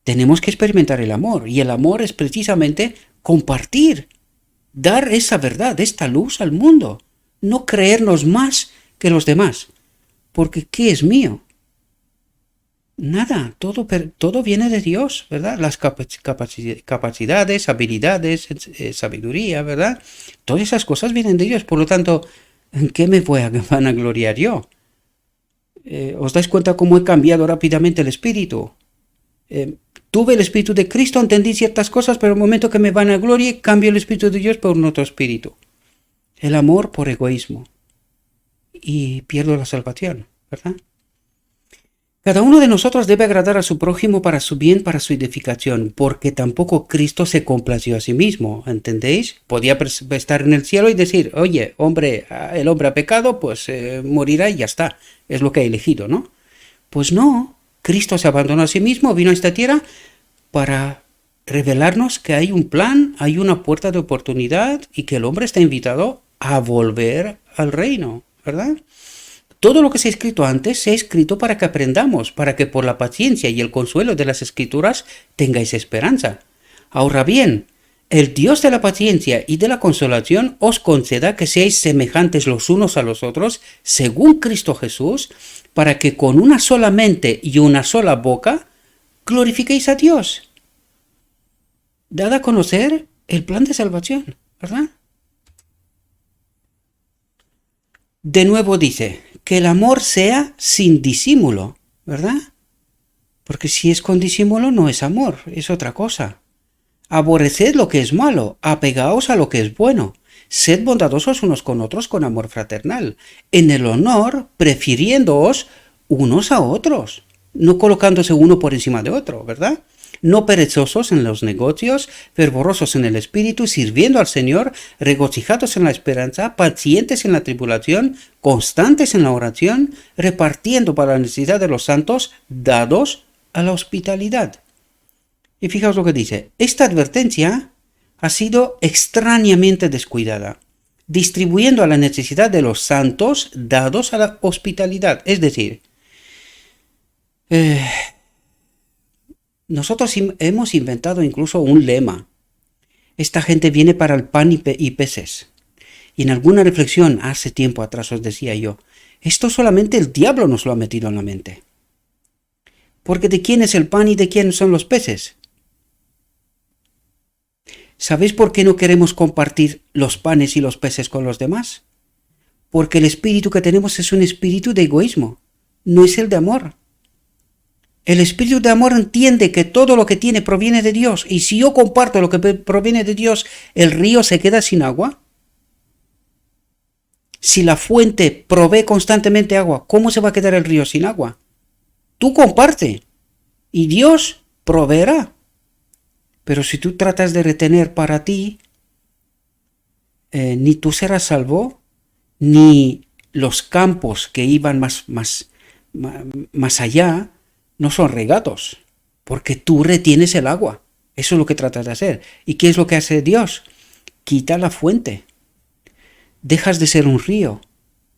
[SPEAKER 1] Tenemos que experimentar el amor, y el amor es precisamente compartir, dar esa verdad, esta luz al mundo, no creernos más que los demás, porque ¿qué es mío? Nada, todo viene de Dios, ¿verdad? Las capacidades, habilidades, sabiduría, ¿verdad? Todas esas cosas vienen de Dios, por lo tanto, ¿en qué me voy a vanagloriar yo? ¿Os dais cuenta cómo he cambiado rápidamente el espíritu? Tuve el espíritu de Cristo, entendí ciertas cosas, pero en el momento que me vanaglorie, cambio el espíritu de Dios por un otro espíritu. El amor por egoísmo. Y pierdo la salvación, ¿verdad? Cada uno de nosotros debe agradar a su prójimo para su bien, para su edificación, porque tampoco Cristo se complació a sí mismo, ¿entendéis? Podía estar en el cielo y decir, oye, el hombre ha pecado, pues morirá y ya está, es lo que ha elegido, ¿no? Pues no, Cristo se abandonó a sí mismo, vino a esta tierra para revelarnos que hay un plan, hay una puerta de oportunidad y que el hombre está invitado a volver al reino, ¿verdad? Todo lo que se ha escrito antes se ha escrito para que aprendamos, para que por la paciencia y el consuelo de las escrituras tengáis esperanza. Ahora bien, el Dios de la paciencia y de la consolación os conceda que seáis semejantes los unos a los otros, según Cristo Jesús, para que con una sola mente y una sola boca glorifiquéis a Dios. Dad a conocer el plan de salvación, ¿verdad? De nuevo dice, que el amor sea sin disimulo, ¿verdad? Porque si es con disimulo no es amor, es otra cosa. Aborreced lo que es malo, apegaos a lo que es bueno. Sed bondadosos unos con otros con amor fraternal, en el honor prefiriéndoos unos a otros, no colocándose uno por encima de otro, ¿verdad? No perezosos en los negocios, fervorosos en el espíritu, sirviendo al Señor, regocijados en la esperanza, pacientes en la tribulación, constantes en la oración, repartiendo para la necesidad de los santos, dados a la hospitalidad. Y fijaos lo que dice, esta advertencia ha sido extrañamente descuidada, distribuyendo a la necesidad de los santos, dados a la hospitalidad. Es decir, nosotros hemos inventado incluso un lema. Esta gente viene para el pan y peces. Y en alguna reflexión hace tiempo atrás os decía yo, esto solamente el diablo nos lo ha metido en la mente. Porque ¿de quién es el pan y de quién son los peces? ¿Sabéis por qué no queremos compartir los panes y los peces con los demás? Porque el espíritu que tenemos es un espíritu de egoísmo, no es el de amor. El espíritu de amor entiende que todo lo que tiene proviene de Dios, y si yo comparto lo que proviene de Dios, ¿el río se queda sin agua? Si la fuente provee constantemente agua, ¿cómo se va a quedar el río sin agua? Tú comparte, y Dios proveerá. Pero si tú tratas de retener para ti, ni tú serás salvo, ni los campos que iban más allá, no son regados, porque tú retienes el agua. Eso es lo que tratas de hacer. ¿Y qué es lo que hace Dios? Quita la fuente. Dejas de ser un río,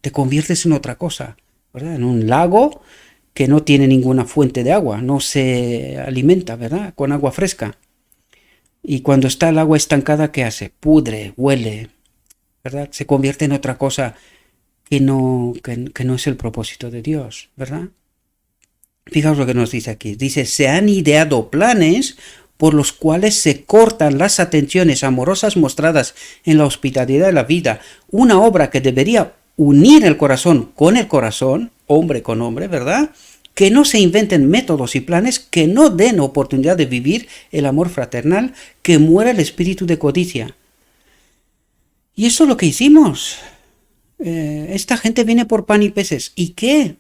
[SPEAKER 1] te conviertes en otra cosa, ¿verdad? En un lago que no tiene ninguna fuente de agua, no se alimenta, ¿verdad? Con agua fresca. Y cuando está el agua estancada, ¿qué hace? Pudre, huele, ¿verdad? Se convierte en otra cosa que no es el propósito de Dios, ¿verdad? Fijaos lo que nos dice aquí. Dice, se han ideado planes por los cuales se cortan las atenciones amorosas mostradas en la hospitalidad de la vida, una obra que debería unir el corazón con el corazón, hombre con hombre, ¿verdad? Que no se inventen métodos y planes que no den oportunidad de vivir el amor fraternal, que muera el espíritu de codicia. Y eso es lo que hicimos. Esta gente viene por pan y peces. ¿Y qué?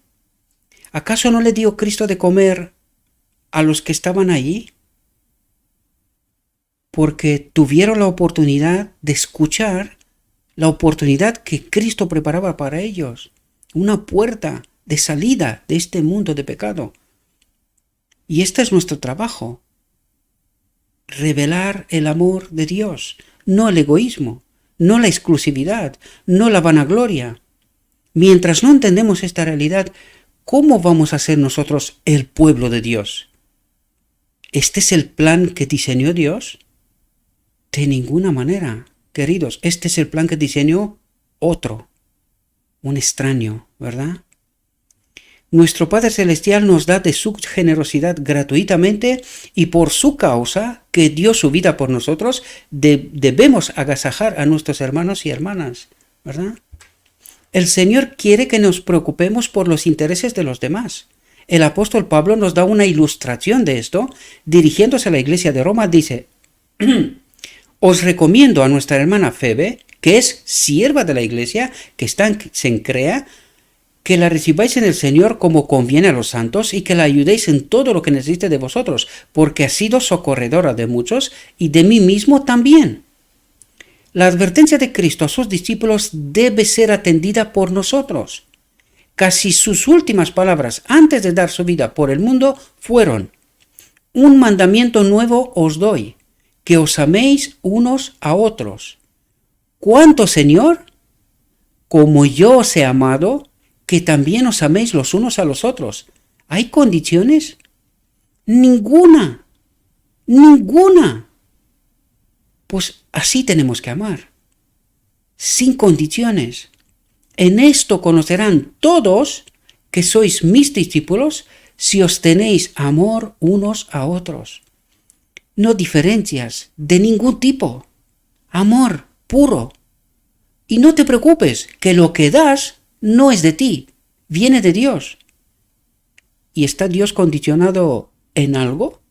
[SPEAKER 1] ¿Acaso no le dio Cristo de comer a los que estaban allí? Porque tuvieron la oportunidad de escuchar la oportunidad que Cristo preparaba para ellos. Una puerta de salida de este mundo de pecado. Y este es nuestro trabajo. Revelar el amor de Dios, no el egoísmo, no la exclusividad, no la vanagloria. Mientras no entendemos esta realidad, ¿cómo vamos a ser nosotros el pueblo de Dios? ¿Este es el plan que diseñó Dios? De ninguna manera, queridos. Este es el plan que diseñó otro, un extraño, ¿verdad? Nuestro Padre Celestial nos da de su generosidad gratuitamente y por su causa, que dio su vida por nosotros, debemos agasajar a nuestros hermanos y hermanas, ¿verdad? El Señor quiere que nos preocupemos por los intereses de los demás. El apóstol Pablo nos da una ilustración de esto. Dirigiéndose a la iglesia de Roma, dice: os recomiendo a nuestra hermana Febe, que es sierva de la iglesia, que está en Cencrea, que la recibáis en el Señor como conviene a los santos y que la ayudéis en todo lo que necesite de vosotros, porque ha sido socorredora de muchos y de mí mismo también. La advertencia de Cristo a sus discípulos debe ser atendida por nosotros. Casi sus últimas palabras antes de dar su vida por el mundo fueron: un mandamiento nuevo os doy, que os améis unos a otros. ¿Cuánto, Señor? Como yo os he amado, que también os améis los unos a los otros. ¿Hay condiciones? Ninguna. Ninguna. Pues así tenemos que amar. Sin condiciones. En esto conocerán todos que sois mis discípulos, si os tenéis amor unos a otros. No diferencias de ningún tipo. Amor puro. Y no te preocupes, que lo que das no es de ti, viene de Dios. ¿Y está Dios condicionado en algo?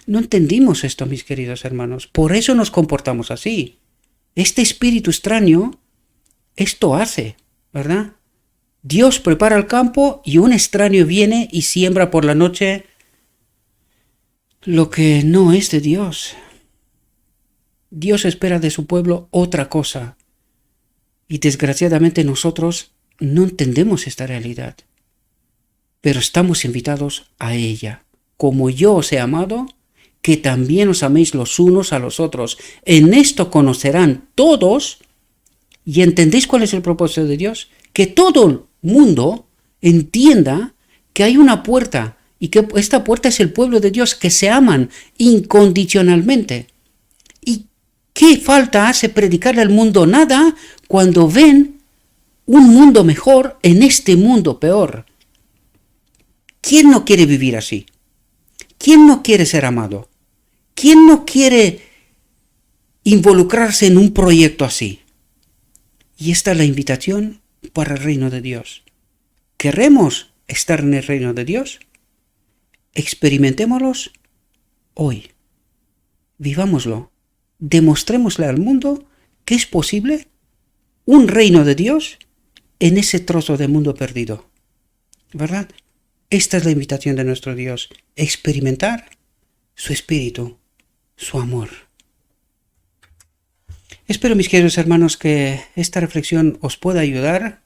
[SPEAKER 1] No entendimos esto, mis queridos hermanos. Por eso nos comportamos así. Este espíritu extraño, esto hace, ¿verdad? Dios prepara el campo y un extraño viene y siembra por la noche lo que no es de Dios. Dios espera de su pueblo otra cosa. Y desgraciadamente nosotros no entendemos esta realidad. Pero estamos invitados a ella. Como yo os he amado, que también os améis los unos a los otros. En esto conocerán todos. ¿Y entendéis cuál es el propósito de Dios? Que todo el mundo entienda que hay una puerta y que esta puerta es el pueblo de Dios, que se aman incondicionalmente. ¿Y qué falta hace predicarle al mundo? Nada, cuando ven un mundo mejor en este mundo peor. ¿Quién no quiere vivir así? ¿Quién no quiere ser amado? ¿Quién no quiere involucrarse en un proyecto así? Y esta es la invitación para el reino de Dios. ¿Queremos estar en el reino de Dios? Experimentémoslos hoy. Vivámoslo. Demostrémosle al mundo que es posible un reino de Dios en ese trozo de mundo perdido. ¿Verdad? Esta es la invitación de nuestro Dios. Experimentar su espíritu, su amor. Espero, mis queridos hermanos, que esta reflexión os pueda ayudar.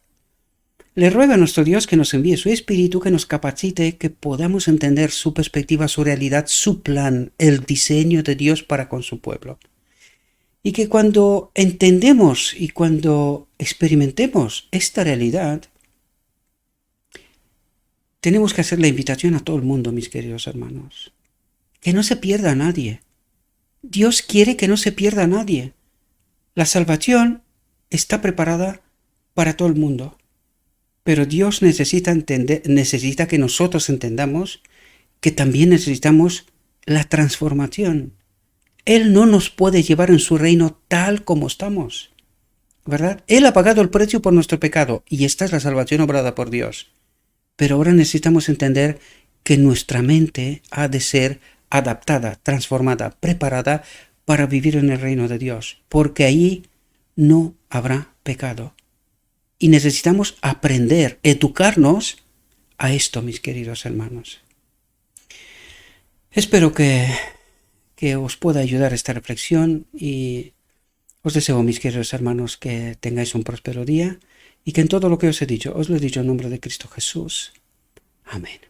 [SPEAKER 1] Le ruego a nuestro Dios que nos envíe su espíritu, que nos capacite, que podamos entender su perspectiva, su realidad, su plan, el diseño de Dios para con su pueblo. Y que cuando entendemos y cuando experimentemos esta realidad, tenemos que hacer la invitación a todo el mundo, mis queridos hermanos. Que no se pierda a nadie. Dios quiere que no se pierda a nadie. La salvación está preparada para todo el mundo. Pero Dios necesita que nosotros entendamos que también necesitamos la transformación. Él no nos puede llevar en su reino tal como estamos, ¿verdad? Él ha pagado el precio por nuestro pecado y esta es la salvación obrada por Dios. Pero ahora necesitamos entender que nuestra mente ha de ser adaptada, transformada, preparada para vivir en el reino de Dios, porque ahí no habrá pecado. Y necesitamos aprender, educarnos a esto, mis queridos hermanos. Espero que os pueda ayudar esta reflexión y os deseo, mis queridos hermanos, que tengáis un próspero día y que en todo lo que os he dicho, os lo he dicho en nombre de Cristo Jesús. Amén.